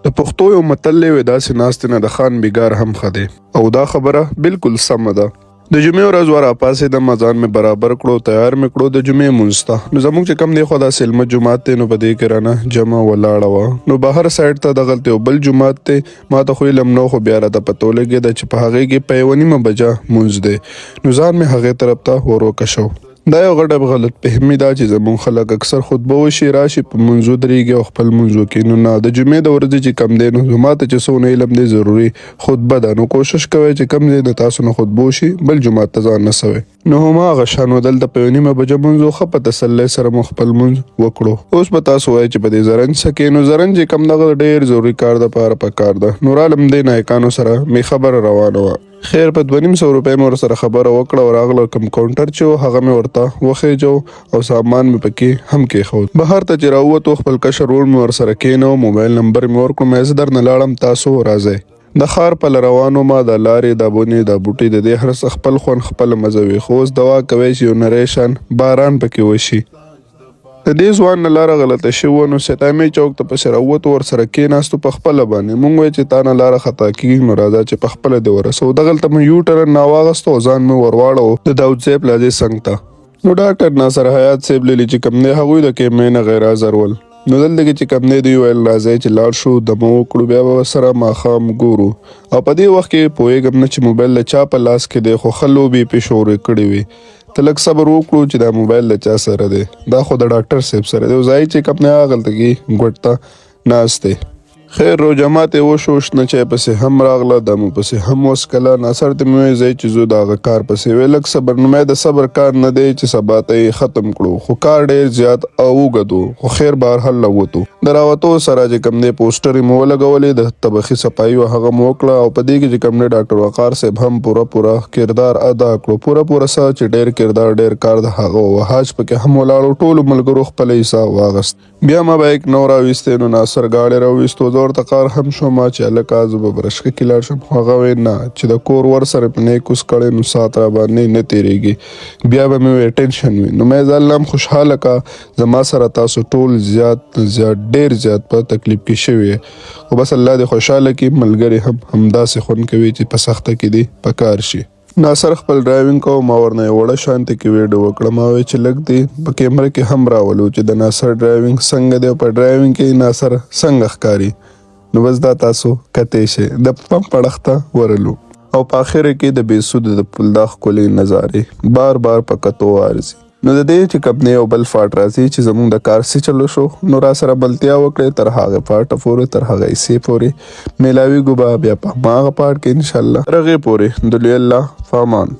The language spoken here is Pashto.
د پښتو یو متل دی وایي داسې ناستې نه د خان بیګار هم ښه دی، او دا خبره بالکل سمه ده. د جمعې ورځ راپاڅېدم، اذان مې برابر کړو، تیار مې کړو د جمعې لمونځ ته. نو زموږ چې کوم دی خو دا سلمه جومات دی، نو په دې کې رانه جمع ولاړه وه. نو بهر سایډ ته دغلته یو بل جومات دی، ما ته خو علم نه و، خو بیا راته پته ولګېده چې په هغې کې په 1:30 بجه لمونځ دی. نو ځان مې هغې طرف ته وروکشو. دا یو غټه غلط فهمي ده چې زموږ خلک اکثر خطبه وشي راشي په منځو درېږي او خپل منځ وکړي. نو نه، د جمعې د ورځې چې کم دی نو زما ته چې څونه علم دی ضروري خطبه ده. نو کوشش کوئ چې کم دی د تاسو نه خطبه وشي بل جومات ته ځان نه سوئ. نو هماغه شان دلته په 1:30 بجه مونځ و، ښه په تسلۍ سره مو خپل مونځ وکړو. اوس به تاسو وایئ چې په دې زرنج څه کې؟ نو زرنج چې کم دغه ډېر ضروري کار دپاره پکار ده. نو رالم دې نایکانو سره مې خبره روانه وه. خیر په 250 روپۍ مې ورسره خبره وکړه او راغله کوم کاونټر چې و هغه مې ورته وخېجو او سامان مې پکې هم کېښود. بهر ته چې راووتو خپل کشر ورور مې ورسره کېنو، موبایل نمبر مې ورکړو، زه درنه لاړم، تاسو راځئ. د ښار په روانو ما د لارې دا بونې دا بوټي د دې هر څه خپل خوند خپله مزه وي. خو اوس دوا کوئ چې یو نری شان باران پکې وشي. د دې ځوان نه لاره غلطه شوې وه، نو ستایمې چوک ته پسې راووتو، ورسره کېناستو په خپله باندې. مونږ وایي چې تا نه لاره خطا کېږي، نو راځه چې په خپله دې ورسوو. دغلته مې یو ټرن راواغستو او ځان مې ور واړو د داود صاحب پلازې څنګ ته. نو ډاکټر ناصر حیات صاحب لیلي چې کوم دی هغوی د کیمرې نه غیر حاضر ول. نو دلته کې چې کوم دی دوی ویل راځئ چې لاړ شو، دمه وکړو، بیا به سره ماښام ګورو. او په دې وخت کې پوهېږم نه چې موبایل د چا په لاس کې دی، خو ښه لوبې پې شورې کړې وې. ته لږ صبر وکړو چې دا موبایل د چا سره دی، دا خو د ډاکټر صاحب سره دی. او ځایي چې کوم دی هغلته کې ګوټ ته ناست دی. خیر رو جماعت یې وشو، شنه چای پسې هم راغله، دمو پسې هم وڅکله. ناصر ته مې وویل ځئ چې زه د هغه کار پسې وی لږ صبر. نو مې د صبر کار نه دی چې سبا ته یې ختم کړو، خو کار ډېر زیات او اوږد و. خو خیر بهرحال راووتو. د راوتو سره چې کوم دی پوسټر یې مې ولګولې، د طبخي صفایي وه هغه مې وکړه. او په دې کې چې کوم دی ډاکټر وقار صاحب هم پوره کردار ادا کړو، پوره څه چې ډېر کردار ډېر کار د هغه و. حاج پکې هم ولاړو، ټولو ملګرو خپله حصه واغست. بیا ما بایک نو راویستی، نو ناصر گاډی راویستو. زه ورته قار هم شوم چې هلکه زه به برشکه کې لاړ شم، خو هغه ویل نه چې د کور ور سره په نه کوس کړی نو ساعت را باندې نه تېرېږي، بیا به مې وی ټینشن وي. نو مې زه الله هم خوشحاله که زما سره تاسو ټول زیات ډېر زیات په تکلیف کې شوي، خو بس الله دې خوشحاله کړي. ملګري هم همداسې خوند کوي چې په سخته کې دې په کار شي. ناصر خپل ډرایوینګ کوو، ما ورنه یو وړه شانتې کې ویډیو وکړه. ما وایي چې لږ دې په کیمره کې هم راولو چې د ناصر ډرایوینګ څنګه دی او په ډرایوینګ کې ناصر څنګه ښکاري. نو بس دا تاسو کتی شئ، د پمپ پړخته ورلو. او په آخر کې د بېسوده د پل دا ښکلې نظارې بار په کتو ارزي. نو د دې چې کوم دی یو بل فاټ راځي چې زموږ د کار څه چلو شو، نو را سره بلتیا وکړئ تر هغه پاټه پورې، تر هغه حصې پورې میلاویږو به بیا په هماغه پاټ کې انشاءالله. تر هغې پورې د لوی الله په امان.